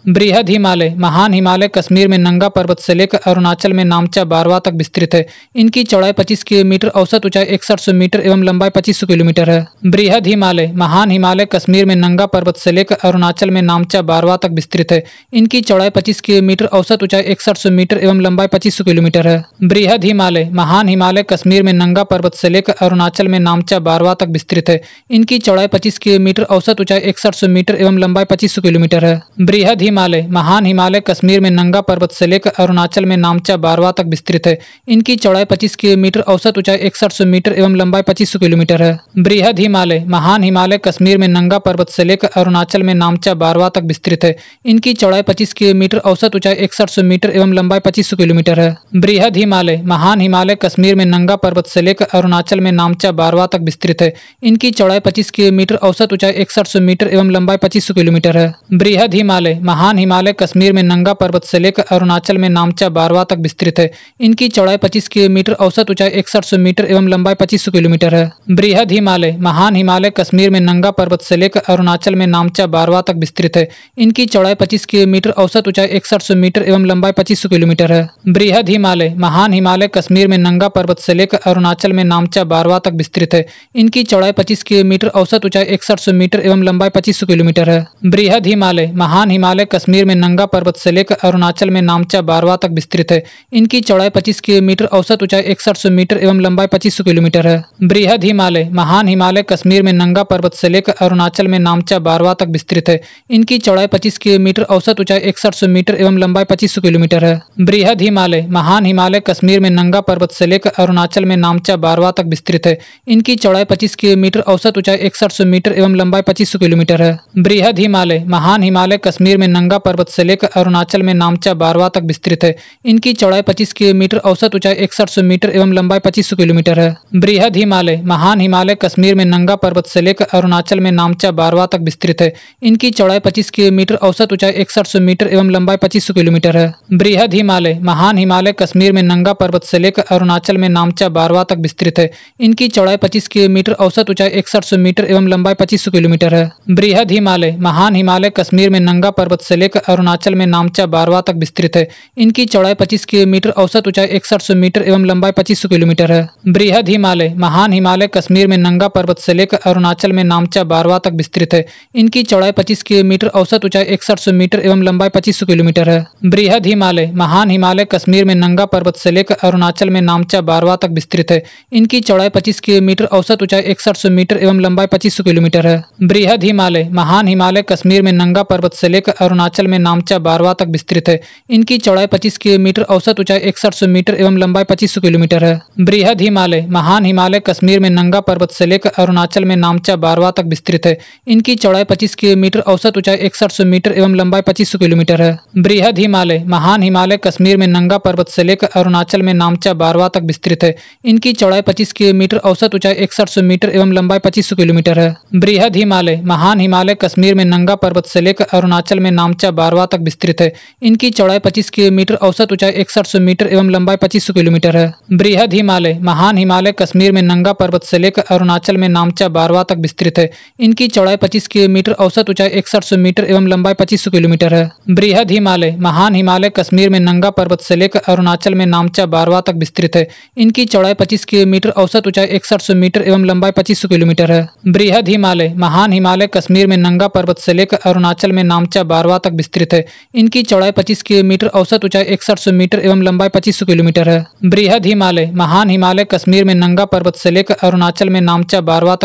बृहद हिमालय, महान हिमालय कश्मीर में नंगा पर्वत से लेकर अरुणाचल में नामचा बारवा तक विस्तृत है। इनकी चौड़ाई 25 किलोमीटर, औसत ऊंचाई 6100 मीटर एवं लंबाई 2500 किलोमीटर है। बृहद हिमालय, महान हिमालय कश्मीर में नंगा पर्वत से लेकर अरुणाचल में नामचा बारवा तक विस्तृत है। इनकी चौड़ाई 25 किलोमीटर, औसत ऊंचाई 6100 मीटर एवं लंबाई 2500 किलोमीटर है। बृहद हिमालय, महान हिमालय कश्मीर में नंगा पर्वत से लेकर अरुणाचल में नामचा बारवा तक विस्तृत है। इनकी चौड़ाई 25 किलोमीटर, औसत ऊंचाई 6100 मीटर एवं लंबाई 2500 किलोमीटर है। बृहद हिमालय, महान हिमालय कश्मीर में नंगा पर्वत से लेकर अरुणाचल में नामचा बारवा तक विस्तृत है। इनकी चौड़ाई 25 किलोमीटर, औसत ऊंचाई 6100 मीटर एवं लंबाई 2500 किलोमीटर है। बृहद हिमालय, महान हिमालय कश्मीर में नंगा पर्वत से लेकर अरुणाचल में नामचा बारवा तक विस्तृत है। इनकी चौड़ाई 25 किलोमीटर, औसत ऊंचाई 6100 मीटर एवं लंबाई 2500 किलोमीटर है। बृहद हिमालय, महान हिमालय कश्मीर में नंगा पर्वत से लेकर अरुणाचल में नामचा बारवा तक विस्तृत है। इनकी चौड़ाई 25 किलोमीटर, औसत ऊंचाई 6100 मीटर एवं लंबाई 2500 किलोमीटर है। बृहद हिमालय, महान हिमालय कश्मीर में नंगा पर्वत से लेकर अरुणाचल में नामचा बारवा तक विस्तृत है। इनकी चौड़ाई 25 किलोमीटर, औसत ऊंचाई 6100 मीटर एवं लंबाई 2500 किलोमीटर है। बृहद हिमालय, महान हिमालय कश्मीर में नंगा पर्वत से लेकर अरुणाचल में नामचा बारवा तक विस्तृत है। इनकी चौड़ाई 25 किलोमीटर, औसत ऊंचाई 6100 मीटर एवं लंबाई 2500 किलोमीटर है। बृहद हिमालय, महान हिमालय कश्मीर में नंगा पर्वत से लेकर अरुणाचल में नामचा बारवा तक विस्तृत है। इनकी चौड़ाई 25 किलोमीटर, औसत ऊंचाई 6100 मीटर एवं लंबाई 2500 किलोमीटर है। बृहद हिमालय, महान हिमालय कश्मीर में नंगा पर्वत से लेकर अरुणाचल में नामचा बारवा तक विस्तृत है। इनकी चौड़ाई 25 किलोमीटर, औसत ऊंचाई 6100 मीटर एवं लंबाई 2500 किलोमीटर है। बृहद हिमालय, महान हिमालय कश्मीर में नंगा पर्वत से लेकर अरुणाचल में नामचा बारवा तक विस्तृत है। इनकी चौड़ाई 25 किलोमीटर, औसत ऊंचाई 6100 मीटर एवं लंबाई 2500 किलोमीटर है। बृहद हिमालय, महान हिमालय कश्मीर में नंगा पर्वत से लेकर अरुणाचल में नामचा बारवा तक विस्तृत है। इनकी चौड़ाई 25 किलोमीटर, औसत ऊंचाई 6100 मीटर एवं लंबाई 2500 किलोमीटर है। बृहद हिमालय, महान हिमालय कश्मीर में नंगा पर्वत से लेकर अरुणाचल में नामचा बारवा तक विस्तृत है। इनकी चौड़ाई 25 किलोमीटर, औसत ऊंचाई 6100 मीटर एवं लंबाई 2500 किलोमीटर है। बृहद हिमालय, महान हिमालय कश्मीर में नंगा पर्वत से लेकर अरुणाचल में नामचा बारवा तक विस्तृत है। इनकी चौड़ाई 25 किलोमीटर, औसत ऊंचाई 6100 मीटर एवं लंबाई 2500 किलोमीटर है। बृहद हिमालय, महान हिमालय कश्मीर में नंगा पर्वत से लेकर अरुणाचल में नामचा बारवा तक विस्तृत है। इनकी चौड़ाई 25 किलोमीटर, औसत ऊंचाई 6100 मीटर एवं लंबाई 2500 किलोमीटर है। बृहद हिमालय, महान हिमालय कश्मीर में नंगा पर्वत से लेकर अरुणाचल में नामचा बारवा तक विस्तृत है। इनकी चौड़ाई 25 किलोमीटर, औसत ऊंचाई 6100 मीटर एवं लंबाई 2500 किलोमीटर है। बृहद हिमालय, महान हिमालय कश्मीर में नंगा पर्वत से लेकर अरुणाचल में नामचा बारवा तक विस्तृत है। इनकी चौड़ाई 25 किलोमीटर, औसत ऊंचाई 6100 मीटर एवं लंबाई 2500 किलोमीटर है। बृहद हिमालय, महान हिमालय कश्मीर में नंगा पर्वत से लेकर अरुणाचल में नामचा बारवा तक विस्तृत है। इनकी चौड़ाई 25 किलोमीटर, औसत ऊंचाई 6100 मीटर एवं लंबाई 2500 किलोमीटर है। बृहद हिमालय, महान हिमालय कश्मीर में नंगा पर्वत से लेकर अरुणाचल में नामचा बारवा तक विस्तृत है। इनकी चौड़ाई 25 किलोमीटर, औसत ऊंचाई 6100 मीटर एवं लंबाई 2500 किलोमीटर है। बृहद हिमालय, महान हिमालय कश्मीर में नंगा पर्वत से लेकर अरुणाचल में नामचा बारवा तक विस्तृत है। इनकी चौड़ाई 25 किलोमीटर, औसत ऊंचाई 6100 मीटर एवं लंबाई 2500 किलोमीटर है। बृहद हिमालय, महान हिमालय कश्मीर में नंगा पर्वत से लेकर अरुणाचल में नामचा बारवा तक विस्तृत है। इनकी चौड़ाई 25 किलोमीटर, औसत ऊंचाई 6100 मीटर एवं लंबाई 2500 किलोमीटर है। बृहद हिमालय, महान हिमालय कश्मीर में नंगा पर्वत से लेकर अरुणाचल में नामचा बारवा तक विस्तृत है। इनकी चौड़ाई 25 किलोमीटर, औसत ऊंचाई 6100 मीटर एवं लंबाई 2500 किलोमीटर है। बृहद हिमालय, महान हिमालय कश्मीर में नंगा पर्वत से लेकर अरुणाचल में नामचा बारवा तक विस्तृत है। इनकी चौड़ाई 25 किलोमीटर, औसत ऊंचाई 6100 मीटर एवं लंबाई 2500 किलोमीटर है। बृहद हिमालय, महान हिमालय कश्मीर में नंगा पर्वत से लेकर अरुणाचल में नामचा बारवा तक विस्तृत है। इनकी चौड़ाई 25 किलोमीटर, औसत ऊंचाई 6100 मीटर एवं लंबाई 2500 किलोमीटर है। बृहद हिमालय, महान हिमालय कश्मीर में नंगा पर्वत से लेकर अरुणाचल में नामचा बारवा तक विस्तृत है। इनकी चौड़ाई 25 किलोमीटर, औसत ऊंचाई 6100 मीटर एवं लंबाई 2500 किलोमीटर है। बृहद हिमालय, महान हिमालय कश्मीर में नंगा पर्वत से लेकर अरुणाचल में नामचा बारवा तक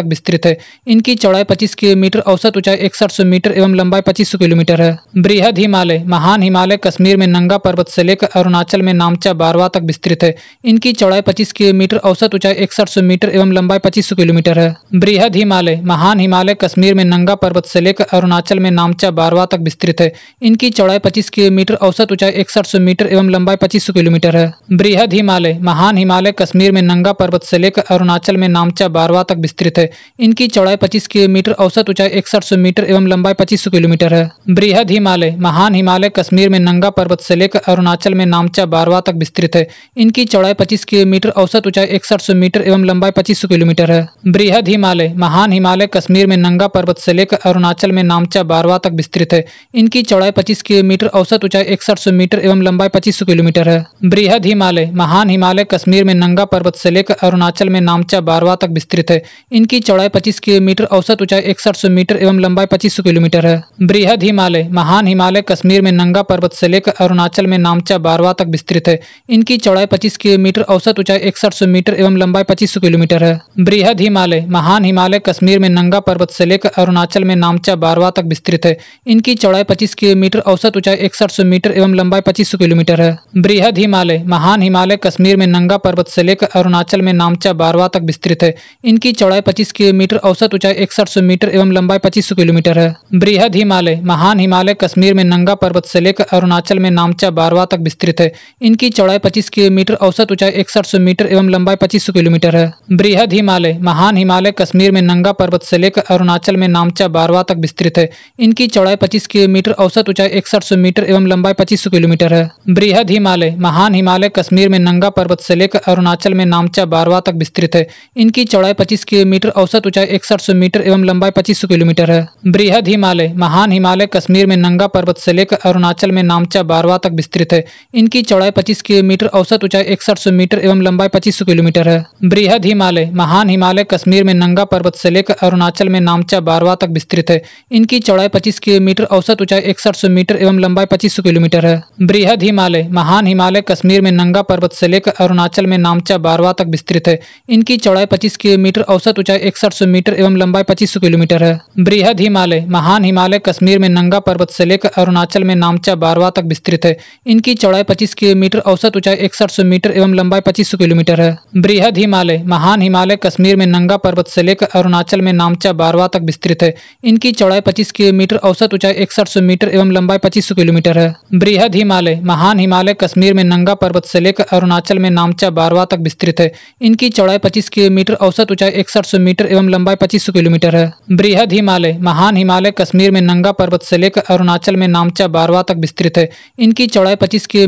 विस्तृत है। इनकी चौड़ाई 25 किलोमीटर, औसत ऊंचाई 6100 मीटर एवं लंबाई 2500 किलोमीटर है। बृहद हिमालय, महान हिमालय कश्मीर में नंगा पर्वत से लेकर अरुणाचल में नामचा बारवा तक विस्तृत है। इनकी चौड़ाई 25 किलोमीटर, औसत ऊंचाई 6100 मीटर एवं लंबाई 2500 किलोमीटर है। बृहद हिमालय, महान हिमालय कश्मीर में नंगा पर्वत से लेकर अरुणाचल में नामचा बारवा तक विस्तृत है। इनकी चौड़ाई 25 किलोमीटर, औसत ऊंचाई 6100 मीटर एवं लंबाई 2500 किलोमीटर है। बृहद हिमालय, महान हिमालय कश्मीर में नंगा पर्वत से लेकर अरुणाचल में नामचा बारवा तक विस्तृत है। इनकी चौड़ाई 25 किलोमीटर, औसत ऊंचाई 6100 मीटर एवं लंबाई 2500 किलोमीटर है। बृहद हिमालय, महान हिमालय कश्मीर में नंगा पर्वत से लेकर अरुणाचल में नामचा बारवा तक विस्तृत है। इनकी चौड़ाई 25 किलोमीटर, औसत ऊंचाई 6100 मीटर एवं लंबाई 2500 किलोमीटर है। बृहद हिमालय, महान हिमालय कश्मीर में नंगा पर्वत से लेकर अरुणाचल में नामचा बारवा तक विस्तृत है। इनकी इनकी चौड़ाई 25 किलोमीटर, औसत ऊंचाई 6100 मीटर एवं लंबाई 2500 किलोमीटर है। बृहद हिमालय, महान हिमालय कश्मीर में नंगा पर्वत से लेकर अरुणाचल में नामचा बारवा तक विस्तृत है। इनकी चौड़ाई 25 किलोमीटर, औसत ऊंचाई 6100 मीटर एवं लंबाई 2500 किलोमीटर है। बृहद हिमालय, महान हिमालय कश्मीर में नंगा पर्वत से लेकर अरुणाचल में नामचा बारवा तक विस्तृत है। इनकी चौड़ाई 25 किलोमीटर, औसत ऊंचाई 6100 मीटर एवं लंबाई 2500 किलोमीटर है। बृहद हिमालय, महान हिमालय कश्मीर में नंगा पर्वत से लेकर अरुणाचल में नामचा बारवा तक विस्तृत है। इनकी चौड़ाई 25 किलोमीटर, औसत ऊंचाई 6100 मीटर एवं लंबाई 2500 किलोमीटर है। बृहद हिमालय, महान हिमालय कश्मीर में नंगा पर्वत से लेकर अरुणाचल में नामचा बारवा तक विस्तृत है। इनकी चौड़ाई 25 किलोमीटर, औसत ऊंचाई 6100 मीटर एवं लंबाई 2500 किलोमीटर है। बृहद हिमालय, महान हिमालय कश्मीर में नंगा पर्वत से लेकर अरुणाचल में नामचा बारवा तक विस्तृत है। इनकी चौड़ाई 25 किलोमीटर, औसत ऊंचाई 6100 मीटर एवं लंबाई 2500 किलोमीटर है। बृहद हिमालय, महान हिमालय कश्मीर में नंगा पर्वत से लेकर अरुणाचल में नामचा बारवा तक विस्तृत है। इनकी चौड़ाई 25 किलोमीटर, औसत ऊंचाई 6100 मीटर एवं लंबाई 2500 किलोमीटर है। बृहद हिमालय, महान हिमालय कश्मीर में नंगा पर्वत से लेकर अरुणाचल में नामचा बारवा तक विस्तृत है। इनकी चौड़ाई 25 किलोमीटर, औसत ऊंचाई 6100 मीटर एवं लंबाई 2500 किलोमीटर है। बृहद हिमालय, महान हिमालय कश्मीर में नंगा पर्वत से लेकर अरुणाचल में नामचा बारवा तक विस्तृत है। इनकी चौड़ाई 25 किलोमीटर, औसत ऊंचाई 6100 मीटर एवं लंबाई 2500 किलोमीटर है। बृहद हिमालय, महान हिमालय कश्मीर में नंगा पर्वत से लेकर अरुणाचल में नामचा बारवा तक विस्तृत है। इनकी चौड़ाई 25 किलोमीटर, औसत ऊंचाई 6100 मीटर एवं लंबाई 2500 किलोमीटर है। बृहद हिमालय, महान हिमालय कश्मीर में नंगा पर्वत से लेकर अरुणाचल में नामचा बारवा तक विस्तृत है। इनकी चौड़ाई 25 किलोमीटर, औसत ऊंचाई 6100 मीटर एवं लंबाई 2500 किलोमीटर है। बृहद हिमालय, महान हिमालय कश्मीर में नंगा पर्वत से लेकर अरुणाचल में नामचा बारवा तक विस्तृत है। इनकी चौड़ाई 25 किलोमीटर, औसत ऊंचाई 6100 मीटर एवं लंबाई 2500 किलोमीटर है। बृहद हिमालय, महान हिमालय कश्मीर में नंगा पर्वत से लेकर अरुणाचल में नामचा बारवा तक विस्तृत है। इनकी चौड़ाई 25 किलोमीटर, औसत ऊंचाई 6100 मीटर एवं लंबाई 2500 किलोमीटर है। बृहद हिमालय, महान हिमालय कश्मीर में नंगा पर्वत से लेकर अरुणाचल में नामचा बारवा तक विस्तृत है। इनकी चौड़ाई 25 किलोमीटर, औसत ऊंचाई 6100 मीटर एवं लंबाई 2500 किलोमीटर है। बृहद हिमालय, महान हिमालय कश्मीर में नंगा पर्वत से लेकर अरुणाचल में नामचा बारवा तक विस्तृत है। इनकी चौड़ाई 25 किलोमीटर, औसत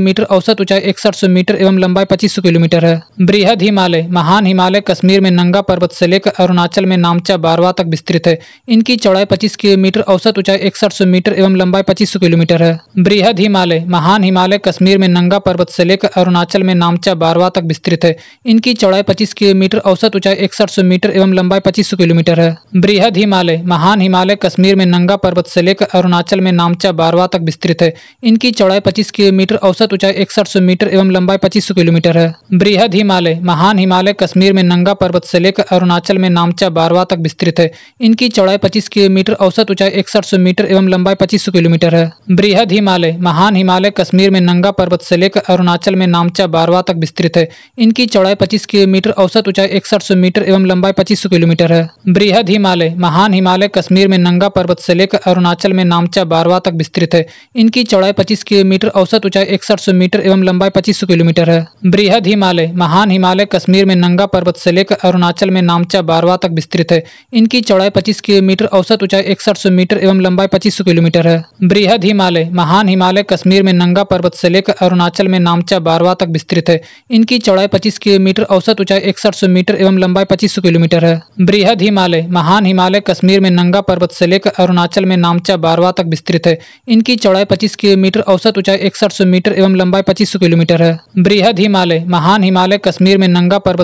ऊंचाई 6100 मीटर एवं लंबाई 2500 किलोमीटर है। बृहद हिमालय, महान हिमालय कश्मीर में नंगा पर्वत से लेकर अरुणाचल में नामचा बारवा तक विस्तृत है। इनकी चौड़ाई 25 किलोमीटर, औसत ऊंचाई 6100 मीटर एवं लंबाई 2500 किलोमीटर है। बृहद हिमालय, महान हिमालय कश्मीर में नंगा पर्वत से लेकर अरुणाचल में नामचा बारवा तक विस्तृत है। इनकी चौड़ाई 25 किलोमीटर, औसत ऊंचाई 6100 मीटर एवं लंबाई 2500 किलोमीटर है। बृहद हिमालय, महान हिमालय कश्मीर में नंगा पर्वत से लेकर अरुणाचल में नामचा बारवा तक विस्तृत है। इनकी चौड़ाई 25 किलोमीटर, औसत ऊंचाई 6100 मीटर एवं लंबाई 2500 किलोमीटर है। बृहद हिमालय, महान हिमालय कश्मीर में नंगा पर्वत से लेकर अरुणाचल में नामचा बारवा तक विस्तृत है। इनकी चौड़ाई 25 किलोमीटर, औसत ऊंचाई 6100 मीटर एवं लंबाई 2500 किलोमीटर है। बृहद हिमालय, महान हिमालय कश्मीर में नंगा पर्वत से लेकर अरुणाचल में नामचा बारवा तक विस्तृत है। इनकी चौड़ाई 25 किलोमीटर, औसत ऊंचाई 6100 मीटर एवं लंबाई 2500 किलोमीटर है। बृहद हिमालय, महान हिमालय कश्मीर में नंगा पर्वत से लेकर अरुणाचल में नामचा बारवा तक विस्तृत है। इनकी चौड़ाई 25 किलोमीटर, औसत ऊंचाई 6100 मीटर एवं लंबाई 2500 किलोमीटर है। बृहद हिमालय, महान हिमालय कश्मीर में नंगा पर्वत से लेकर अरुणाचल में नामचा बारवा तक विस्तृत है। इनकी चौड़ाई 25 किलोमीटर, औसत ऊंचाई 6100 मीटर एवं लंबाई 2500 किलोमीटर है। बृहद हिमालय, महान हिमालय कश्मीर में नंगा पर्वत से लेकर अरुणाचल में नामचा बारवा तक विस्तृत है। इनकी चौड़ाई 25 किलोमीटर, औसत ऊंचाई 6100 मीटर एवं लंबाई 2500 किलोमीटर है। बृहद हिमालय, महान हिमालय कश्मीर में नंगा पर्वत से लेकर अरुणाचल में नामचा बारवा तक विस्तृत है। इनकी चौड़ाई 25 किलोमीटर, औसत ऊंचाई 6100 मीटर एवं लंबाई 2500 किलोमीटर है। बृहद हिमालय, महान हिमालय कश्मीर में नंगा पर्वत से लेकर अरुणाचल में नामचा बारवा तक विस्तृत है। इनकी चौड़ाई 25 किलोमीटर, औसत ऊंचाई 6100 मीटर एवं लंबाई 2500 किलोमीटर है। बृहद हिमालय, महान हिमालय कश्मीर में नंगा पर्वत से लेकर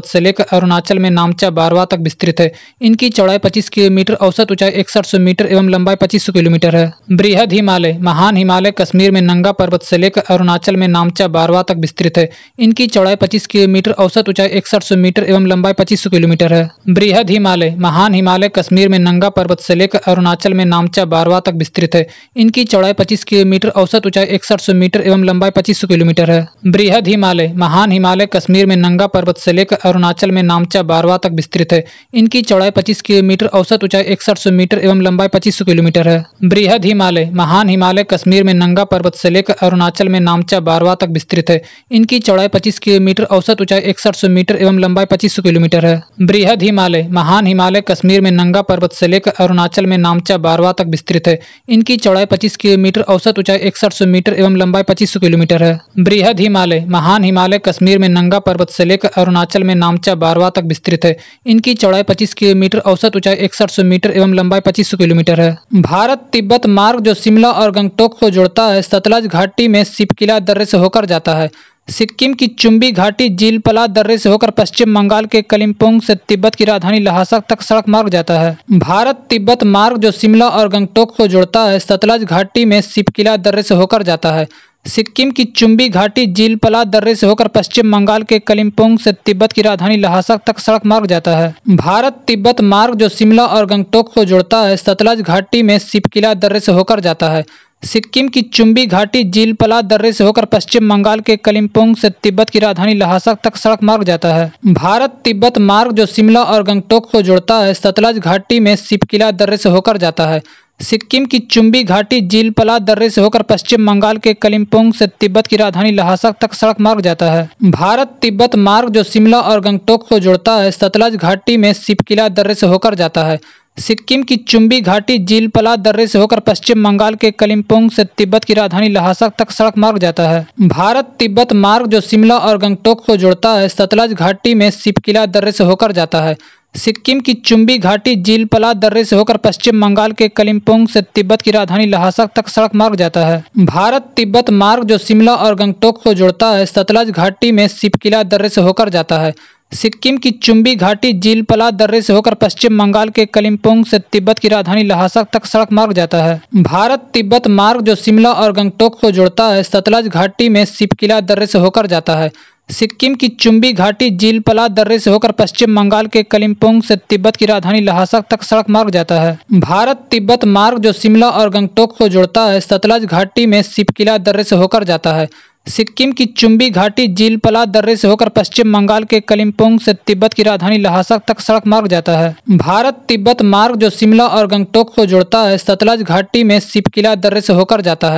अरुणाचल में नामचा बारवा तक विस्तृत है। इनकी चौड़ाई 25 किलोमीटर, औसत ऊंचाई 6100 मीटर एवं लंबाई 2500 किलोमीटर है। बृहद हिमालय, महान हिमालय कश्मीर में नंगा पर्वत से लेकर अरुणाचल में नामचा बारवा तक विस्तृत है। इनकी चौड़ाई 25 किलोमीटर, औसत ऊंचाई 6100 मीटर एवं लंबाई 2500 किलोमीटर है। बृहद हिमालय, महान हिमालय कश्मीर में नंगा पर्वत से लेकर अरुणाचल में नामचा बारवा तक विस्तृत है। इनकी चौड़ाई 25 किलोमीटर, औसत ऊंचाई 6100 मीटर एवं लंबाई 2500 किलोमीटर है। बृहद हिमालय, महान हिमालय कश्मीर में नंगा पर्वत से लेकर अरुणाचल में नामचा बारवा तक विस्तृत है। इनकी चौड़ाई 25 किलोमीटर, औसत ऊंचाई 6100 मीटर एवं लंबाई 2500 किलोमीटर है। बृहद हिमालय, महान हिमालय कश्मीर में नंगा पर्वत से लेकर अरुणाचल में नामचा बारवा तक विस्तृत है। इनकी चौड़ाई 25 किलोमीटर, औसत ऊंचाई 6100 मीटर एवं लंबाई 2500 किलोमीटर है। बृहद हिमालय, महान हिमालय कश्मीर में नंगा पर्वत से लेकर अरुणाचल में नामचा बारवा तक विस्तृत है। इनकी चौड़ाई 25 किलोमीटर, औसत ऊंचाई 6100 मीटर एवं लंबाई 2500 किलोमीटर है। भारत तिब्बत मार्ग जो शिमला और गंगटोक को जोड़ता है सतलज घाटी में सिपकिला दर्रे से होकर जाता है। सिक्किम की चुम्बी घाटी जीलपला दर्रे से होकर पश्चिम बंगाल के कलिम्पोंग से तिब्बत की राजधानी लहासा तक सड़क मार्ग जाता है। भारत तिब्बत मार्ग जो शिमला और गंगटोक को जोड़ता है सतलज घाटी में सिपकिला दर्रे से होकर जाता है। सिक्किम की चुम्बी घाटी जीलपला दर्रे से होकर पश्चिम बंगाल के कलिम्पोंग से तिब्बत की राजधानी लहासा तक सड़क मार्ग जाता है। भारत तिब्बत मार्ग जो शिमला और गंगटोक को जोड़ता है सतलज घाटी में सिपकिला दर्रे से होकर जाता है। सिक्किम की चुम्बी घाटी जीलपला दर्रे से होकर पश्चिम बंगाल के कलिम्पोंग से तिब्बत की राजधानी लहासा तक सड़क मार्ग जाता है। भारत तिब्बत मार्ग जो शिमला और गंगटोक को जोड़ता है सतलज घाटी में सिपकिला दर्रे से होकर जाता है। सिक्किम की चुम्बी घाटी जीलपला दर्रे से होकर पश्चिम बंगाल के कलिम्पोंग से तिब्बत की राजधानी लहासा तक सड़क मार्ग जाता है। भारत तिब्बत मार्ग जो शिमला और गंगटोक को जोड़ता है सतलज घाटी में सिपकिला दर्रे से होकर जाता है। सिक्किम की चुम्बी घाटी जीलपला दर्रे से होकर पश्चिम बंगाल के कलिम्पोंग से तिब्बत की राजधानी लहासा तक सड़क मार्ग जाता है। भारत तिब्बत मार्ग जो शिमला और गंगटोक को जोड़ता है सतलज घाटी में सिपकिला दर्रे से होकर जाता है। सिक्किम की चुम्बी घाटी जीलपला दर्रे से होकर पश्चिम बंगाल के कलिम्पोंग से तिब्बत की राजधानी लहासा तक सड़क मार्ग जाता है। भारत तिब्बत मार्ग जो शिमला और गंगटोक को जोड़ता है सतलज घाटी में सिपकिला दर्रे से होकर जाता है। सिक्किम की चुम्बी घाटी जीलपला दर्रे से होकर पश्चिम बंगाल के कलिम्पोंग से तिब्बत की राजधानी लहासा तक सड़क मार्ग जाता है। भारत तिब्बत मार्ग जो शिमला और गंगटोक को जोड़ता है सतलज घाटी में सिपकिला दर्रे से होकर जाता है। सिक्किम की चुम्बी घाटी जीलपला दर्रे से होकर पश्चिम बंगाल के कलिम्पोंग से तिब्बत की राजधानी लहासा तक सड़क मार्ग जाता है। भारत तिब्बत मार्ग जो शिमला और गंगटोक को जोड़ता है सतलज घाटी में सिपकिला दर्रे से होकर जाता है। सिक्किम की चुम्बी घाटी जीलपला दर्रे से होकर पश्चिम बंगाल के कलिम्पोंग से तिब्बत की राजधानी लहासा तक सड़क मार्ग जाता है। भारत तिब्बत मार्ग जो शिमला और गंगटोक को जोड़ता है सतलज घाटी में सिपकिला दर्रे से होकर जाता है।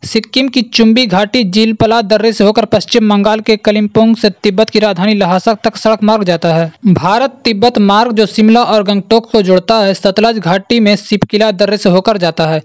सिक्किम की चुम्बी घाटी जीलपला दर्रे से होकर पश्चिम बंगाल के कलिम्पोंग से तिब्बत की राजधानी लहासा तक सड़क मार्ग जाता है। भारत तिब्बत मार्ग जो शिमला और गंगटोक को जोड़ता है सतलज घाटी में सिपकिला दर्रे से होकर जाता है।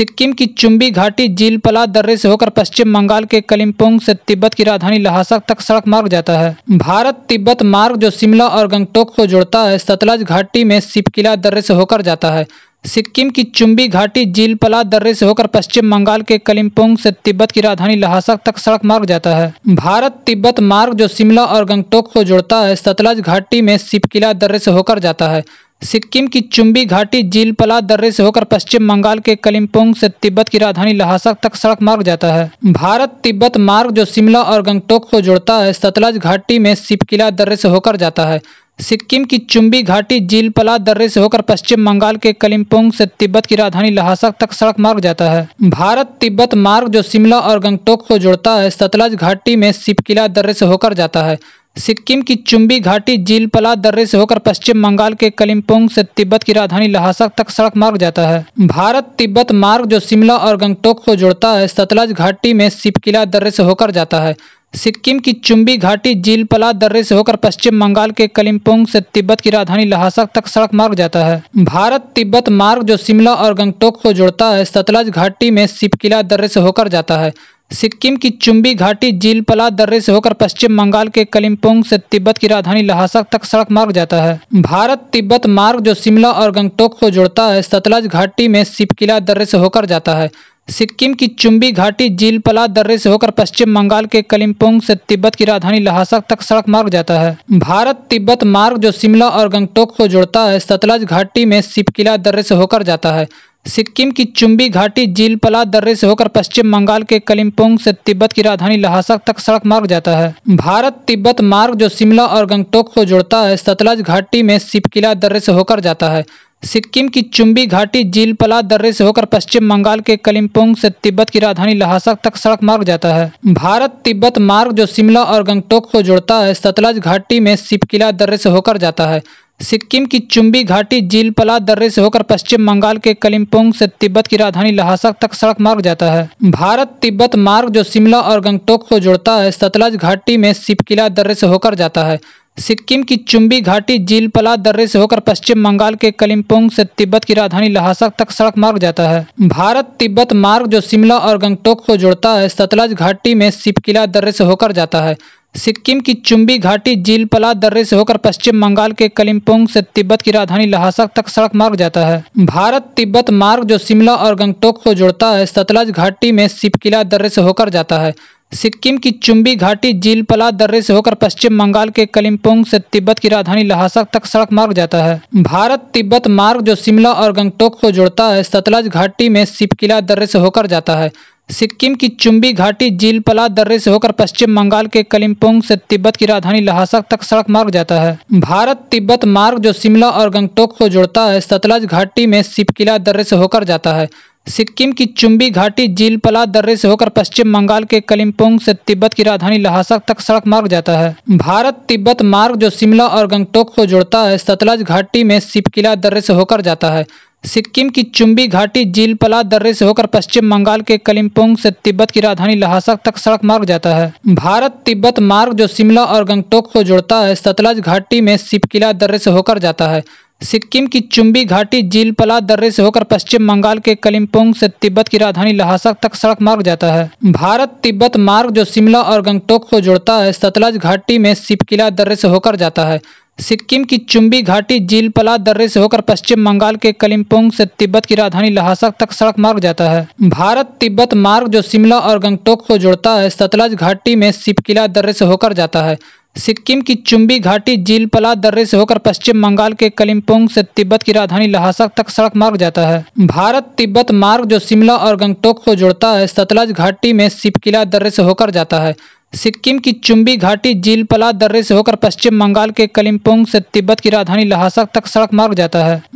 सिक्किम की चुम्बी घाटी जीलपला दर्रे से होकर पश्चिम बंगाल के कलिम्पोंग से तिब्बत की राजधानी लहासा तक सड़क मार्ग जाता है। भारत तिब्बत मार्ग जो शिमला और गंगटोक को जोड़ता है सतलज घाटी में सिपकिला दर्रे से होकर जाता है। सिक्किम की चुम्बी घाटी जीलपला दर्रे से होकर पश्चिम बंगाल के कलिम्पोंग से तिब्बत की राजधानी लहासा तक सड़क मार्ग जाता है। भारत तिब्बत मार्ग जो शिमला और गंगटोक को जोड़ता है सतलज घाटी में सिपकिला दर्रे से होकर जाता है। सिक्किम की चुम्बी घाटी जीलपला दर्रे से होकर पश्चिम बंगाल के कलिम्पोंग से तिब्बत की राजधानी लहासा तक सड़क मार्ग जाता है। भारत तिब्बत मार्ग जो शिमला और गंगटोक को जोड़ता है सतलज घाटी में सिपकिला दर्रे से होकर जाता है। सिक्किम की चुम्बी घाटी जीलपला दर्रे से होकर पश्चिम बंगाल के कलिम्पोंग से तिब्बत की राजधानी लहासा तक सड़क मार्ग जाता है। भारत तिब्बत मार्ग जो शिमला और गंगटोक को जोड़ता है सतलज घाटी में सिपकिला दर्रे से होकर जाता है। सिक्किम की चुम्बी घाटी जीलपला दर्रे से होकर पश्चिम बंगाल के कलिम्पोंग से तिब्बत की राजधानी लहासा तक सड़क मार्ग जाता है। भारत तिब्बत मार्ग जो शिमला और गंगटोक को जोड़ता है सतलज घाटी में सिपकिला दर्रे से होकर जाता है। सिक्किम की चुम्बी घाटी जीलपला दर्रे से होकर पश्चिम बंगाल के कलिम्पोंग से तिब्बत की राजधानी लहासा तक सड़क मार्ग जाता है। भारत तिब्बत मार्ग जो शिमला और गंगटोक को जोड़ता है सतलज घाटी में सिपकिला दर्रे से होकर जाता है। सिक्किम की चुम्बी घाटी जीलपला दर्रे से होकर पश्चिम बंगाल के कलिम्पोंग से तिब्बत की राजधानी लहासा तक सड़क मार्ग जाता है। भारत तिब्बत मार्ग जो शिमला और गंगटोक को जोड़ता है सतलज घाटी में सिपकिला दर्रे से होकर जाता है। सिक्किम की चुम्बी घाटी जीलपला दर्रे से होकर पश्चिम बंगाल के कलिम्पोंग से तिब्बत की राजधानी लहासा तक सड़क मार्ग जाता है। भारत तिब्बत मार्ग जो शिमला और गंगटोक को जोड़ता है सतलज घाटी में सिपकिला दर्रे से होकर जाता है। सिक्किम की चुम्बी घाटी जीलपला दर्रे से होकर पश्चिम बंगाल के कलिम्पोंग से तिब्बत की राजधानी लहासा तक सड़क मार्ग जाता है। भारत तिब्बत मार्ग जो शिमला और गंगटोक को जोड़ता है सतलज घाटी में सिपकिला दर्रे से होकर जाता है। सिक्किम की चुम्बी घाटी जीलपला दर्रे से होकर पश्चिम बंगाल के कलिम्पोंग से तिब्बत की राजधानी लहासा तक सड़क मार्ग जाता है। भारत तिब्बत मार्ग जो शिमला और गंगटोक को जोड़ता है सतलज घाटी में सिपकिला दर्रे से होकर जाता है। सिक्किम की चुम्बी घाटी जीलपला दर्रे से होकर पश्चिम बंगाल के कलिम्पोंग से तिब्बत की राजधानी लहासा तक सड़क मार्ग जाता है। भारत तिब्बत मार्ग जो शिमला और गंगटोक को जोड़ता है सतलज घाटी में सिपकिला दर्रे से होकर जाता है। सिक्किम की चुम्बी घाटी जीलपला दर्रे से होकर पश्चिम बंगाल के कलिम्पोंग से तिब्बत की राजधानी लहासा तक सड़क मार्ग जाता है। भारत तिब्बत मार्ग जो शिमला और गंगटोक को जोड़ता है सतलज घाटी में सिपकिला दर्रे से होकर जाता है। सिक्किम की चुम्बी घाटी जीलपला दर्रे से होकर पश्चिम बंगाल के कलिम्पोंग से तिब्बत की राजधानी ल्हासा तक सड़क मार्ग जाता है। भारत तिब्बत मार्ग जो शिमला और गंगटोक को जोड़ता है सतलज घाटी में शिपकिला दर्रे से होकर जाता है। सिक्किम की चुम्बी घाटी जीलपला दर्रे से होकर पश्चिम बंगाल के कलिम्पोंग से तिब्बत की राजधानी ल्हासा तक सड़क मार्ग जाता है। भारत तिब्बत मार्ग जो शिमला और गंगटोक को जोड़ता है सतलज घाटी में शिपकिला दर्रे से होकर जाता है। सिक्किम की चुम्बी घाटी जीलपला दर्रे से होकर पश्चिम बंगाल के कलिम्पोंग से तिब्बत की राजधानी ल्हासा तक सड़क मार्ग जाता है। भारत तिब्बत मार्ग जो शिमला और गंगटोक को जोड़ता है सतलज घाटी में शिपकिला दर्रे से होकर जाता है। सिक्किम की चुम्बी घाटी जीलपला दर्रे से होकर पश्चिम बंगाल के कलिम्पोंग से तिब्बत की राजधानी ल्हासा तक सड़क मार्ग जाता है। भारत तिब्बत मार्ग जो शिमला और गंगटोक को जोड़ता है सतलज घाटी में शिपकिला दर्रे से होकर जाता है। सिक्किम की चुम्बी घाटी जीलपला दर्रे से होकर पश्चिम बंगाल के कलिम्पोंग से तिब्बत की राजधानी ल्हासा तक सड़क मार्ग जाता है। भारत तिब्बत मार्ग जो शिमला और गंगटोक को जोड़ता है सतलज घाटी में शिपकिला दर्रे से होकर जाता है। सिक्किम की चुम्बी घाटी जीलपला दर्रे से होकर पश्चिम बंगाल के कलिम्पोंग से तिब्बत की राजधानी ल्हासा तक सड़क मार्ग जाता है। भारत तिब्बत मार्ग जो शिमला और गंगटोक को जोड़ता है सतलज घाटी में शिपकिला दर्रे से होकर जाता है। सिक्किम की चुम्बी घाटी जीलपला दर्रे से होकर पश्चिम बंगाल के कलिम्पोंग से तिब्बत की राजधानी ल्हासा तक सड़क मार्ग जाता है। भारत तिब्बत मार्ग जो शिमला और गंगटोक को जोड़ता है सतलज घाटी में शिपकिला दर्रे से होकर जाता है। सिक्किम की चुम्बी घाटी जीलपला दर्रे से होकर पश्चिम बंगाल के कलिम्पोंग से तिब्बत की राजधानी ल्हासा तक सड़क मार्ग जाता है। भारत तिब्बत मार्ग जो शिमला और गंगटोक को जोड़ता है सतलज घाटी में शिपकिला दर्रे से होकर जाता है। सिक्किम की चुम्बी घाटी जीलपला दर्रे से होकर पश्चिम बंगाल के कलिम्पोंग से तिब्बत की राजधानी ल्हासा तक सड़क मार्ग जाता है। भारत तिब्बत मार्ग जो शिमला और गंगटोक को जोड़ता है सतलज घाटी में शिपकिला दर्रे से होकर जाता है। सिक्किम की चुम्बी घाटी जीलपला दर्रे से होकर पश्चिम बंगाल के कलिम्पोंग से तिब्बत की राजधानी ल्हासा तक सड़क मार्ग जाता है। भारत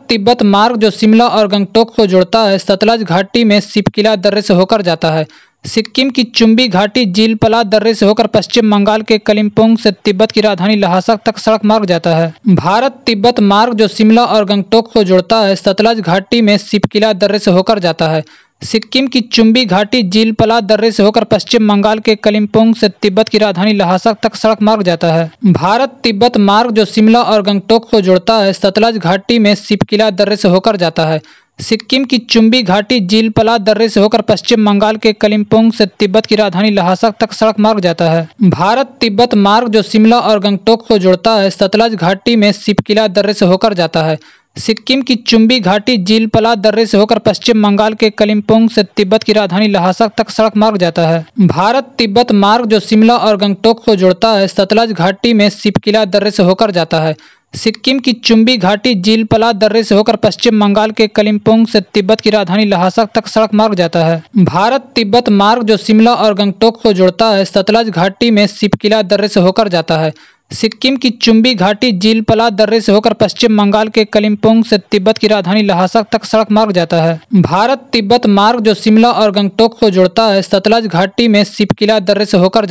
तिब्बत मार्ग जो शिमला और गंगटोक को जोड़ता है सतलज घाटी में शिपकिला दर्रे से होकर जाता है। सिक्किम की चुम्बी घाटी जीलपला दर्रे से होकर पश्चिम बंगाल के कलिम्पोंग से तिब्बत की राजधानी ल्हासा तक सड़क मार्ग जाता है। भारत तिब्बत मार्ग जो शिमला और गंगटोक को जोड़ता है सतलज घाटी में शिपकिला दर्रे से होकर जाता है। सिक्किम की चुम्बी घाटी जीलपला दर्रे से होकर पश्चिम बंगाल के कलिम्पोंग से तिब्बत की राजधानी ल्हासा तक सड़क मार्ग जाता है। भारत तिब्बत मार्ग जो शिमला और गंगटोक को जोड़ता है सतलज घाटी में शिपकिला दर्रे से होकर जाता है। सिक्किम की चुम्बी घाटी जीलपला दर्रे से होकर पश्चिम बंगाल के कलिम्पोंग से तिब्बत की राजधानी ल्हासा तक सड़क मार्ग जाता है। भारत तिब्बत मार्ग जो शिमला और गंगटोक को जोड़ता है सतलज घाटी में शिपकिला दर्रे से होकर जाता है। सिक्किम की चुम्बी घाटी जीलपला दर्रे से होकर पश्चिम बंगाल के कलिम्पोंग से तिब्बत की राजधानी ल्हासा तक सड़क मार्ग जाता है। भारत तिब्बत मार्ग जो शिमला और गंगटोक को जोड़ता है सतलज घाटी में शिपकिला दर्रे से होकर जाता है। सिक्किम की चुम्बी घाटी जीलपला दर्रे से होकर पश्चिम बंगाल के कलिम्पोंग से तिब्बत की राजधानी ल्हासा तक सड़क मार्ग जाता है। भारत तिब्बत मार्ग जो शिमला और गंगटोक को जोड़ता है सतलज घाटी में शिपकिला दर्रे से होकर जाता है। सिक्किम की चुम्बी घाटी जीलपला दर्रे से होकर पश्चिम बंगाल के कलिम्पोंग से तिब्बत की राजधानी ल्हासा तक सड़क मार्ग जाता है। भारत तिब्बत मार्ग जो शिमला और गंगटोक को जोड़ता है सतलज घाटी में शिपकिला दर्रे से होकर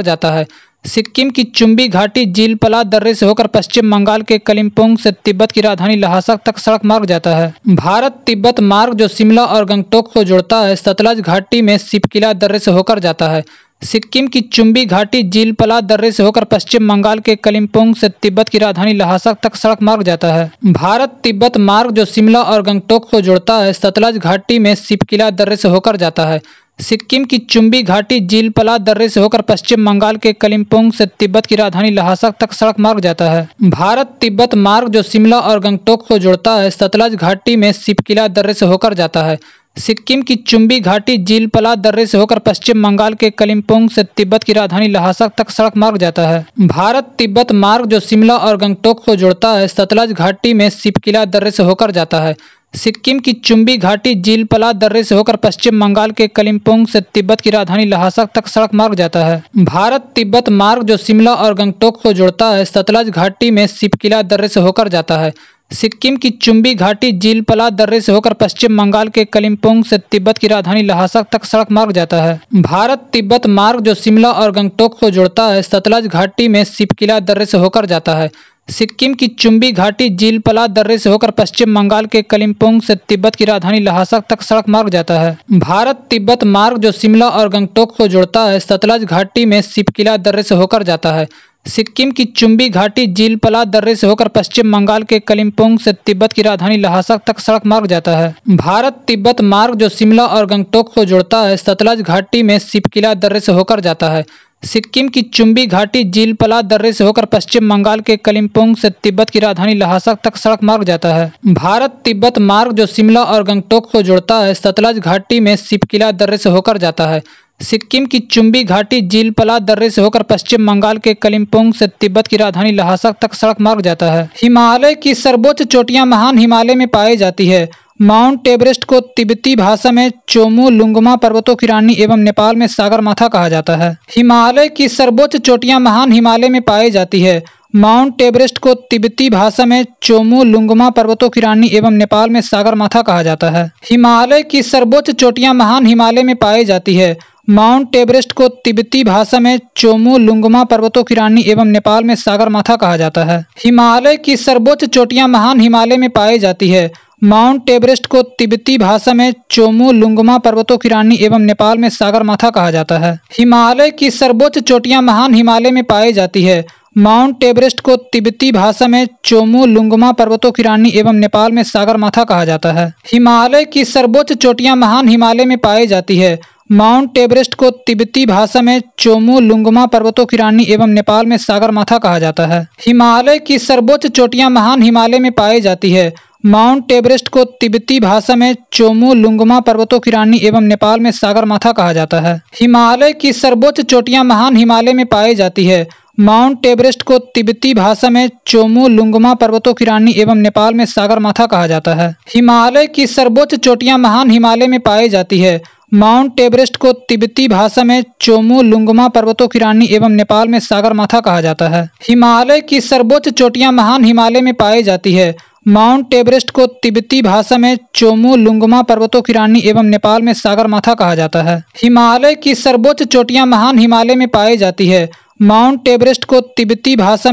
जाता है। सिक्किम की चुम्बी घाटी जीलपला दर्रे से होकर पश्चिम बंगाल के कलिम्पोंग से तिब्बत की राजधानी ल्हासा तक सड़क मार्ग जाता है। भारत तिब्बत मार्ग जो शिमला और गंगटोक को जोड़ता है सतलज घाटी में शिपकिला दर्रे से होकर जाता है। सिक्किम की चुम्बी घाटी जीलपला दर्रे से होकर पश्चिम बंगाल के कलिम्पोंग से तिब्बत की राजधानी ल्हासा तक सड़क मार्ग जाता है। भारत तिब्बत मार्ग जो शिमला और गंगटोक को जोड़ता है सतलज घाटी में शिपकिला दर्रे से होकर जाता है। सिक्किम की चुम्बी घाटी जीलपला दर्रे से होकर पश्चिम बंगाल के कलिम्पोंग से तिब्बत की राजधानी ल्हासा तक सड़क मार्ग जाता है। भारत तिब्बत मार्ग जो शिमला और गंगटोक को जोड़ता है सतलज घाटी में शिपकिला दर्रे से होकर जाता है। सिक्किम की चुम्बी घाटी जीलपला दर्रे से होकर पश्चिम बंगाल के कलिम्पोंग से तिब्बत की राजधानी ल्हासा तक सड़क मार्ग जाता है। भारत तिब्बत मार्ग जो शिमला और गंगटोक को जोड़ता है सतलज घाटी में शिपकिला दर्रे से होकर जाता है। सिक्किम की चुम्बी घाटी जीलपला दर्रे से होकर पश्चिम बंगाल के कलिम्पोंग से तिब्बत की राजधानी ल्हासा तक सड़क मार्ग जाता है। भारत तिब्बत मार्ग जो शिमला और गंगटोक को जोड़ता है सतलज घाटी में शिपकिला दर्रे से होकर जाता है। सिक्किम की चुम्बी घाटी जीलपला दर्रे से होकर पश्चिम बंगाल के कलिम्पोंग से तिब्बत की राजधानी ल्हासा तक सड़क मार्ग जाता है। भारत तिब्बत मार्ग जो शिमला और गंगटोक को जोड़ता है सतलज घाटी में शिपकिला दर्रे से होकर जाता है। सिक्किम की चुम्बी घाटी जीलपला दर्रे से होकर पश्चिम बंगाल के कलिम्पोंग से तिब्बत की राजधानी ल्हासा तक सड़क मार्ग जाता है। भारत तिब्बत मार्ग जो शिमला और गंगटोक को जोड़ता है सतलज घाटी में शिपकिला दर्रे से होकर जाता है। सिक्किम की चुम्बी घाटी जिलपला दर्रे से होकर पश्चिम बंगाल के कलिम्पोंग से तिब्बत की राजधानी लहासा तक सड़क मार्ग जाता है। भारत तिब्बत मार्ग जो शिमला और गंगटोक को जोड़ता है, सतलज घाटी में शिपकिला दर्रे से होकर जाता है। सिक्किम की चुम्बी घाटी जिलपला दर्रे से होकर पश्चिम बंगाल के कलिम्पोंग से तिब्बत की राजधानी लहासा तक सड़क मार्ग जाता है। भारत तिब्बत मार्ग जो शिमला और गंगटोक को जोड़ता है, सतलज घाटी में शिपकिला दर्रे से होकर जाता है। सिक्किम की चुम्बी घाटी जिलपला दर्रे से होकर पश्चिम बंगाल के कलिम्पोंग से तिब्बत की राजधानी लहासा तक सड़क मार्ग जाता है। हिमालय की सर्वोच्च चोटियां महान हिमालय में पाई जाती है। माउंट एवरेस्ट को तिब्बती भाषा में चोमू लुंगमा पर्वतों की रानी एवं नेपाल में सागर माथा कहा जाता है। हिमालय की सर्वोच्च चोटियां महान हिमालय में पाई जाती है। माउंट एवरेस्ट को तिब्बती भाषा में चोमू लुंगमा पर्वतों की रानी एवं नेपाल में सागर माथा कहा जाता है। हिमालय की सर्वोच्च चोटियां महान हिमालय में पाई जाती है। माउंट एवरेस्ट को तिब्बती भाषा में चोमू लुंगमा पर्वतों की रानी एवं नेपाल में सागर माथा कहा जाता है। हिमालय की सर्वोच्च चोटियां महान हिमालय में पाई जाती है। माउंट एवरेस्ट को तिब्बती भाषा में चोमू लुंगमा पर्वतों की रानी एवं नेपाल में सागर माथा कहा जाता है। हिमालय की सर्वोच्च चोटियां महान हिमालय में पाई जाती है। माउंट एवरेस्ट को तिब्बती भाषा में चोमू लुंगमा पर्वतों की रानी एवं नेपाल में सागर माथा कहा जाता है। हिमालय की सर्वोच्च चोटियां महान हिमालय में पाई जाती है। माउंट एवरेस्ट को तिब्बती भाषा में चोमू लुंगमा पर्वतों की रानी एवं नेपाल में सागर माथा कहा जाता है। हिमालय की सर्वोच्च चोटियां महान हिमालय में पाई जाती है। माउंट एवरेस्ट को तिब्बती भाषा में चोमू लुंगमा पर्वतों की रानी एवं नेपाल में सागर माथा कहा जाता है। हिमालय की सर्वोच्च चोटियां महान हिमालय में पाई जाती है। माउंट एवरेस्ट को तिब्बती भाषा में चोमू लुंगमा पर्वतों की रानी एवं नेपाल में सागर माथा कहा जाता है। हिमालय की सर्वोच्च चोटियां महान हिमालय में पाई जाती है। माउंट एवरेस्ट को तिब्बती भाषा में चोमू लुंगमा पर्वतों की रानी एवं नेपाल में सागर माथा कहा जाता है। हिमालय की सर्वोच्च चोटियां महान हिमालय में पाई जाती है। माउंट एवरेस्ट को तिब्बती भाषा में चोमू लुंगमा पर्वतों की रानी एवं नेपाल में सागर माथा कहा जाता है। हिमालय की सर्वोच्च चोटियां महान हिमालय में पाई जाती है। माउंट एवरेस्ट को तिब्बती भाषा में चोमू लुंगमा पर्वतों की रानी एवं नेपाल में सागर माथा कहा जाता है। हिमालय की सर्वोच्च चोटियां महान हिमालय में पाई जाती है। माउंट एवरेस्ट को तिब्बती भाषा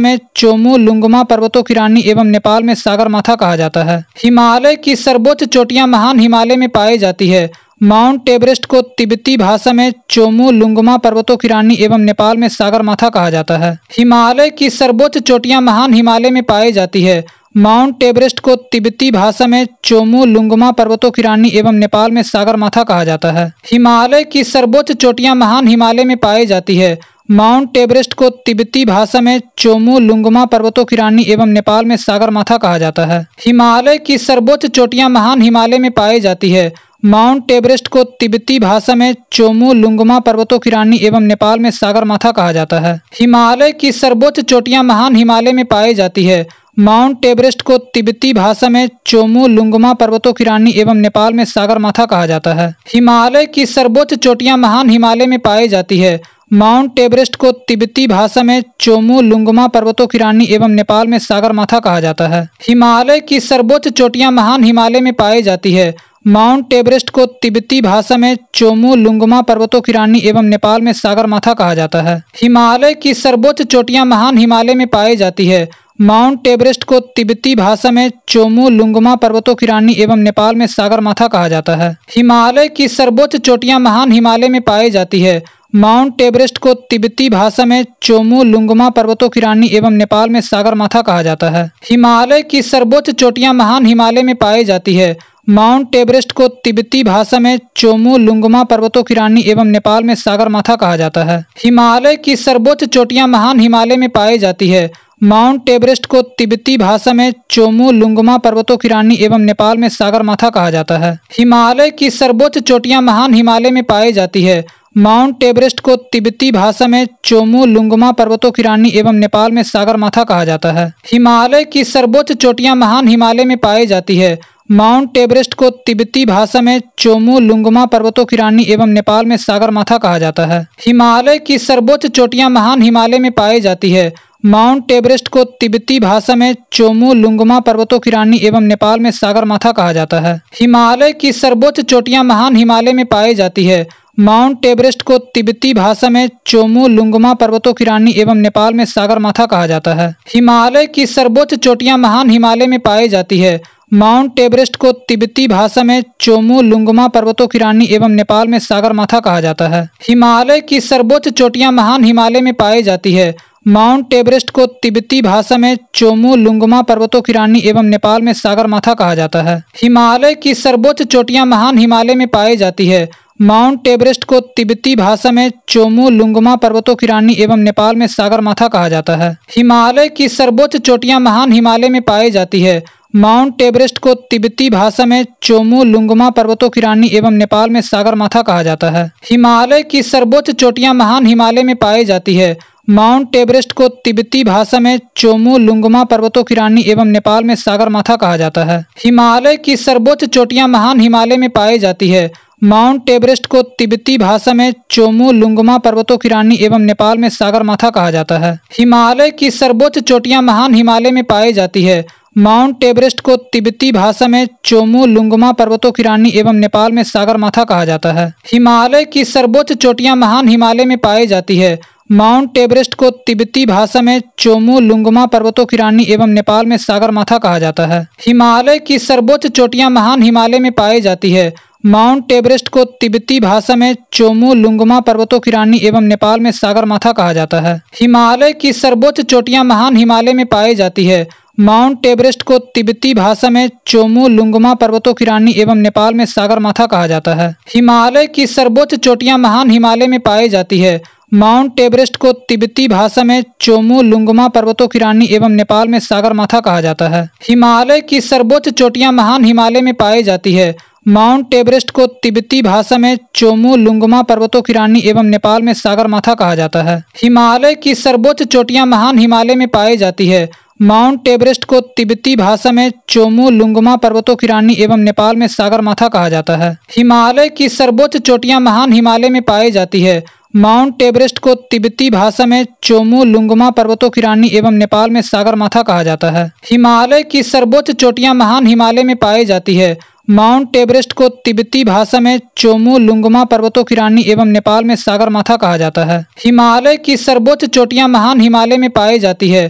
में चोमू लुंगमा पर्वतों की रानी एवं नेपाल में सागर माथा कहा जाता है। हिमालय की सर्वोच्च चोटियां महान हिमालय में पाई जाती है। माउंट एवरेस्ट को तिब्बती भाषा में चोमू लुंगमा पर्वतों की रानी एवं नेपाल में सागर माथा कहा जाता है। हिमालय की सर्वोच्च चोटियां महान हिमालय में पाई जाती है। माउंट एवरेस्ट को तिब्बती भाषा में चोमू लुंगमा पर्वतों की रानी एवं नेपाल में सागर माथा कहा जाता है। हिमालय की सर्वोच्च चोटियां महान हिमालय में पाई जाती है। माउंट एवरेस्ट को तिब्बती भाषा में चोमू लुंगमा पर्वतों की रानी एवं नेपाल में सागर माथा कहा जाता है। हिमालय की सर्वोच्च चोटियां महान हिमालय में पाई जाती है। माउंट एवरेस्ट को तिब्बती भाषा में चोमू लुंगमा पर्वतों की रानी एवं नेपाल में सागर माथा कहा जाता है। हिमालय की सर्वोच्च चोटियां महान हिमालय में पाई जाती है। माउंट एवरेस्ट को तिब्बती भाषा में चोमू लुंगमा पर्वतों की रानी एवं नेपाल में सागर माथा कहा जाता है। हिमालय की सर्वोच्च चोटियां महान हिमालय में पाई जाती है। माउंट एवरेस्ट को तिब्बती भाषा में चोमू लुंगमा पर्वतों की रानी एवं नेपाल में सागर माथा कहा जाता है। हिमालय की सर्वोच्च चोटियां महान हिमालय में पाई जाती है। माउंट एवरेस्ट को तिब्बती भाषा में चोमू लुंगमा पर्वतों की रानी एवं नेपाल में सागर माथा कहा जाता है। हिमालय की सर्वोच्च चोटियां महान हिमालय में पाई जाती है। माउंट एवरेस्ट को तिब्बती भाषा में चोमू लुंगमा पर्वतों की रानी एवं नेपाल में सागर माथा कहा जाता है। हिमालय की सर्वोच्च चोटियां महान हिमालय में पाई जाती है। माउंट एवरेस्ट को तिब्बती भाषा में चोमू लुंगमा पर्वतों की रानी एवं नेपाल में सागर माथा कहा जाता है। हिमालय की सर्वोच्च चोटियां महान हिमालय में पाई जाती है। माउंट एवरेस्ट को तिब्बती भाषा में चोमू लुंगमा पर्वतों की रानी एवं नेपाल में सागर माथा कहा जाता है। हिमालय की सर्वोच्च चोटियां महान हिमालय में पाई जाती है। माउंट एवरेस्ट को तिब्बती भाषा में चोमू लुंगमा पर्वतों की रानी एवं नेपाल में सागर माथा कहा जाता है। हिमालय की सर्वोच्च चोटियां महान हिमालय में पाई जाती है। माउंट एवरेस्ट को तिब्बती भाषा में चोमू लुंगमा पर्वतों की रानी एवं नेपाल में सागर माथा कहा जाता है। हिमालय की सर्वोच्च चोटियां महान हिमालय में पाई जाती है। माउंट एवरेस्ट को तिब्बती भाषा में चोमू लुंगमा पर्वतों की रानी एवं नेपाल में सागर माथा कहा जाता है। हिमालय की सर्वोच्च चोटियां महान हिमालय में पाई जाती है। माउंट एवरेस्ट को तिब्बती भाषा में चोमू लुंगमा पर्वतों की रानी एवं नेपाल में सागर माथा कहा जाता है। हिमालय की सर्वोच्च चोटियां महान हिमालय में पाई जाती है। माउंट एवरेस्ट को तिब्बती भाषा में चोमू लुंगमा पर्वतों की रानी एवं नेपाल में सागर माथा कहा जाता है। हिमालय की सर्वोच्च चोटियां महान हिमालय में पाई जाती है। माउंट एवरेस्ट को तिब्बती भाषा में चोमू लुंगमा पर्वतों की रानी एवं नेपाल में सागरमाथा कहा जाता है। हिमालय की सर्वोच्च चोटियां महान हिमालय में पाई जाती है। माउंट एवरेस्ट को तिब्बती भाषा में चोमू लुंगमा पर्वतों की रानी एवं नेपाल में सागरमाथा कहा जाता है। हिमालय की सर्वोच्च चोटियां महान हिमालय में पाई जाती है। माउंट एवरेस्ट को तिब्बती भाषा में चोमू लुंगमा पर्वतों की रानी एवं नेपाल में सागरमाथा कहा जाता है। हिमालय की सर्वोच्च चोटियां महान हिमालय में पाई जाती है। माउंट एवरेस्ट को तिब्बती भाषा में चोमू लुंगमा पर्वतों की रानी एवं नेपाल में सागरमाथा कहा जाता है। हिमालय की सर्वोच्च चोटियां महान हिमालय में पाई जाती है। माउंट एवरेस्ट को तिब्बती भाषा में चोमू लुंगमा पर्वतों की रानी एवं नेपाल में सागरमाथा कहा जाता है। हिमालय की सर्वोच्च चोटियां महान हिमालय में पाई जाती है। माउंट एवरेस्ट को तिब्बती भाषा में चोमू लुंगमा पर्वतों की रानी एवं नेपाल में सागरमाथा कहा जाता है। हिमालय की सर्वोच्च चोटियां महान हिमालय में पाई जाती है। माउंट एवरेस्ट को तिब्बती भाषा में चोमू लुंगमा पर्वतों की रानी एवं नेपाल में सागरमाथा कहा जाता है। हिमालय की सर्वोच्च चोटियां महान हिमालय में पाई जाती है। माउंट एवरेस्ट को तिब्बती भाषा में चोमू लुंगमा पर्वतों की रानी एवं नेपाल में सागरमाथा कहा जाता है। हिमालय की सर्वोच्च चोटियां महान हिमालय में पाई जाती है। माउंट एवरेस्ट को तिब्बती भाषा में चोमू लुंगमा पर्वतों की रानी एवं नेपाल में सागरमाथा कहा जाता है। हिमालय की सर्वोच्च चोटियां महान हिमालय में पाई जाती है। माउंट एवरेस्ट को तिब्बती भाषा में चोमू लुंगमा पर्वतों की रानी एवं नेपाल में सागरमाथा कहा जाता है। हिमालय की सर्वोच्च चोटियां महान हिमालय में पाई जाती है। माउंट एवरेस्ट को तिब्बती भाषा में चोमू लुंगमा पर्वतों की रानी एवं नेपाल में सागरमाथा कहा जाता है। हिमालय की सर्वोच्च चोटियां महान हिमालय में पाई जाती है। माउंट एवरेस्ट को तिब्बती भाषा में चोमू लुंगमा पर्वतों की रानी एवं नेपाल में सागरमाथा कहा जाता है। हिमालय की सर्वोच्च चोटियां महान हिमालय में पाई जाती है। माउंट एवरेस्ट को तिब्बती भाषा में चोमू लुंगमा पर्वतों की रानी एवं नेपाल में सागरमाथा कहा जाता है। हिमालय की सर्वोच्च चोटियां महान हिमालय में पाई जाती है। माउंट एवरेस्ट को तिब्बती भाषा में चोमू लुंगमा पर्वतों की रानी एवं नेपाल में सागरमाथा कहा जाता है। हिमालय की सर्वोच्च चोटियां महान हिमालय में पाई जाती है।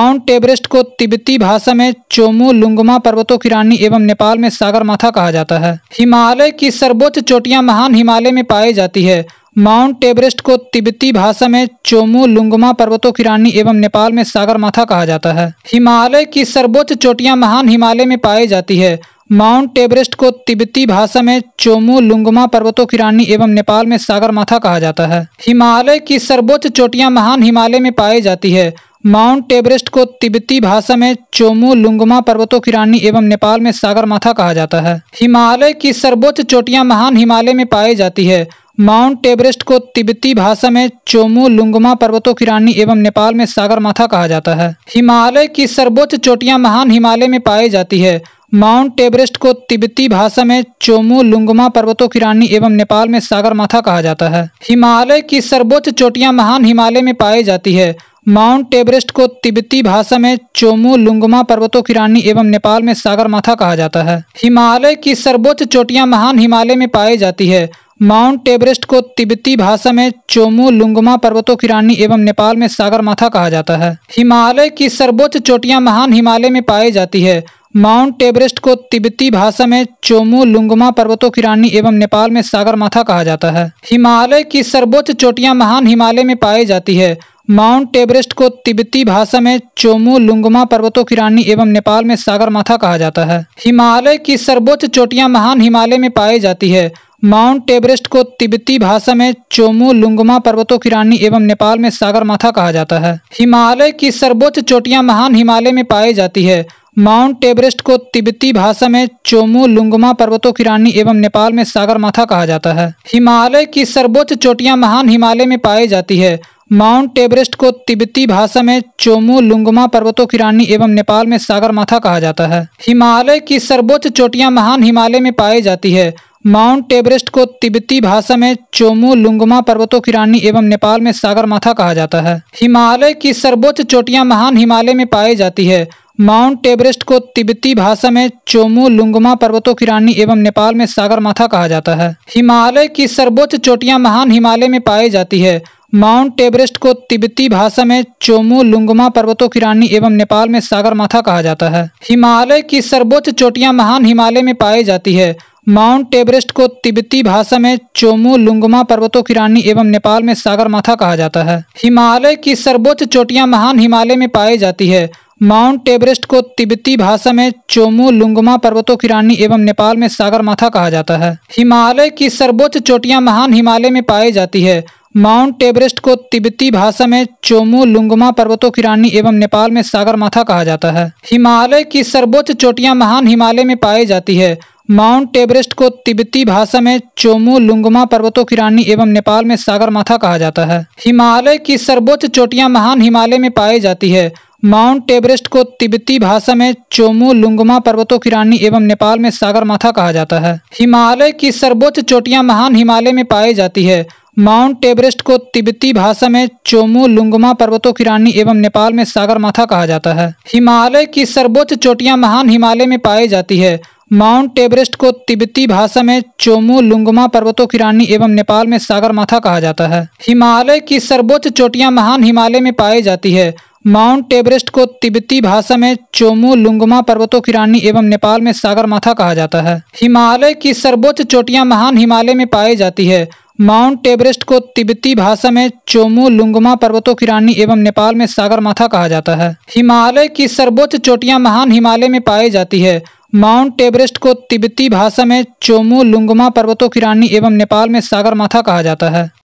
माउंट एवरेस्ट को तिब्बती भाषा में चोमू लुंगमा पर्वतों की रानी एवं नेपाल में सागरमाथा कहा जाता है। हिमालय की सर्वोच्च चोटियां महान हिमालय में पाई जाती है। माउंट एवरेस्ट को तिब्बती भाषा में चोमू लुंगमा पर्वतों की रानी एवं नेपाल में सागरमाथा कहा जाता है। हिमालय की सर्वोच्च चोटियां महान हिमालय में पाई जाती है। माउंट एवरेस्ट को तिब्बती भाषा में चोमू लुंगमा पर्वतों की रानी एवं नेपाल में सागरमाथा कहा जाता है। हिमालय की सर्वोच्च चोटियां महान हिमालय में पाई जाती है। माउंट एवरेस्ट को तिब्बती भाषा में चोमू लुंगमा पर्वतों की रानी एवं नेपाल में सागरमाथा कहा जाता है। हिमालय की सर्वोच्च चोटियां महान हिमालय में पाई जाती है। माउंट एवरेस्ट को तिब्बती भाषा में चोमू लुंगमा पर्वतों की रानी एवं नेपाल में सागरमाथा कहा जाता है। हिमालय की सर्वोच्च चोटियां महान हिमालय में पाई जाती है। माउंट एवरेस्ट को तिब्बती भाषा में चोमू लुंगमा पर्वतों की रानी एवं नेपाल में सागरमाथा कहा जाता है। हिमालय की सर्वोच्च चोटियां महान हिमालय में पाई जाती है। माउंट एवरेस्ट को तिब्बती भाषा में चोमू लुंगमा पर्वतों की रानी एवं नेपाल में सागरमाथा कहा जाता है। हिमालय की सर्वोच्च चोटियां महान हिमालय में पाई जाती है। माउंट एवरेस्ट को तिब्बती भाषा में चोमू लुंगमा पर्वतों की रानी एवं नेपाल में सागरमाथा कहा जाता है। हिमालय की सर्वोच्च चोटियां महान हिमालय में पाई जाती है। माउंट एवरेस्ट को तिब्बती भाषा में चोमू लुंगमा पर्वतों की रानी एवं नेपाल में सागरमाथा कहा जाता है। हिमालय की सर्वोच्च चोटियां महान हिमालय में पाई जाती है। माउंट एवरेस्ट को तिब्बती भाषा में चोमू लुंगमा पर्वतों की रानी एवं नेपाल में सागरमाथा कहा जाता है। हिमालय की सर्वोच्च चोटियां महान हिमालय में पाई जाती है। माउंट एवरेस्ट को तिब्बती भाषा में चोमू लुंगमा पर्वतों की रानी एवं नेपाल में सागरमाथा कहा जाता है। हिमालय की सर्वोच्च चोटियां महान हिमालय में पाई जाती है। माउंट एवरेस्ट को तिब्बती भाषा में चोमू लुंगमा पर्वतों की रानी एवं नेपाल में सागरमाथा कहा जाता है। हिमालय की सर्वोच्च चोटियां महान हिमालय में पाई जाती है। माउंट एवरेस्ट को तिब्बती भाषा में चोमू लुंगमा पर्वतों की रानी एवं नेपाल में सागरमाथा कहा जाता है। हिमालय की सर्वोच्च चोटियां महान हिमालय में पाई जाती है। माउंट एवरेस्ट को तिब्बती भाषा में चोमू लुंगमा पर्वतों की रानी एवं नेपाल में सागरमाथा कहा जाता है। हिमालय की सर्वोच्च चोटियां महान हिमालय में पाई जाती है। माउंट एवरेस्ट को तिब्बती भाषा में चोमू लुंगमा पर्वतों की रानी एवं नेपाल में सागरमाथा कहा जाता है। हिमालय की सर्वोच्च चोटियां महान हिमालय में पाई जाती है। माउंट एवरेस्ट को तिब्बती भाषा में चोमू लुंगमा पर्वतों की रानी एवं नेपाल में सागरमाथा कहा जाता है। हिमालय की सर्वोच्च चोटियां महान हिमालय में पाई जाती है। माउंट एवरेस्ट को तिब्बती भाषा में चोमू लुंगमा पर्वतों की रानी एवं नेपाल में सागर माथा कहा जाता है। हिमालय की सर्वोच्च चोटियां महान हिमालय में पाई जाती है। माउंट एवरेस्ट को तिब्बती भाषा में चोमू लुंगमा पर्वतों की रानी एवं नेपाल में सागर माथा कहा जाता है। हिमालय की सर्वोच्च चोटियां महान हिमालय में पाई जाती है। माउंट एवरेस्ट को तिब्बती भाषा में चोमू लुंगमा पर्वतों की रानी एवं नेपाल में सागर माथा कहा जाता है। हिमालय की सर्वोच्च चोटियां महान हिमालय में पाई जाती है। माउंट एवरेस्ट को तिब्बती भाषा में चोमू लुंगमा पर्वतों की रानी एवं नेपाल में सागर माथा कहा जाता है। हिमालय की सर्वोच्च चोटियां महान हिमालय में पाई जाती है। माउंट एवरेस्ट को तिब्बती भाषा में चोमू लुंगमा पर्वतों की रानी एवं नेपाल में सागर माथा कहा जाता है। हिमालय की सर्वोच्च चोटियां महान हिमालय में पाई जाती है। माउंट एवरेस्ट को तिब्बती भाषा में चोमू लुंगमा पर्वतों की रानी एवं नेपाल में सागर माथा कहा जाता है। हिमालय की सर्वोच्च चोटियां महान हिमालय में पाई जाती है। माउंट एवरेस्ट को तिब्बती भाषा में चोमू लुंगमा पर्वतों की रानी एवं नेपाल में सागर माथा कहा जाता है। हिमालय की सर्वोच्च चोटियां महान हिमालय में पाई जाती है। माउंट एवरेस्ट को तिब्बती भाषा में चोमू लुंगमा पर्वतों की रानी एवं नेपाल में सागर माथा कहा जाता है। हिमालय की सर्वोच्च चोटियां महान हिमालय में पाई जाती है। माउंट एवरेस्ट को तिब्बती भाषा में चोमू लुंगमा पर्वतों की रानी एवं नेपाल में सागर माथा कहा जाता है। हिमालय की सर्वोच्च चोटियां महान हिमालय में पाई जाती है। माउंट एवरेस्ट को तिब्बती भाषा में चोमू लुंगमा पर्वतों की रानी एवं नेपाल में सागर माथा कहा जाता है।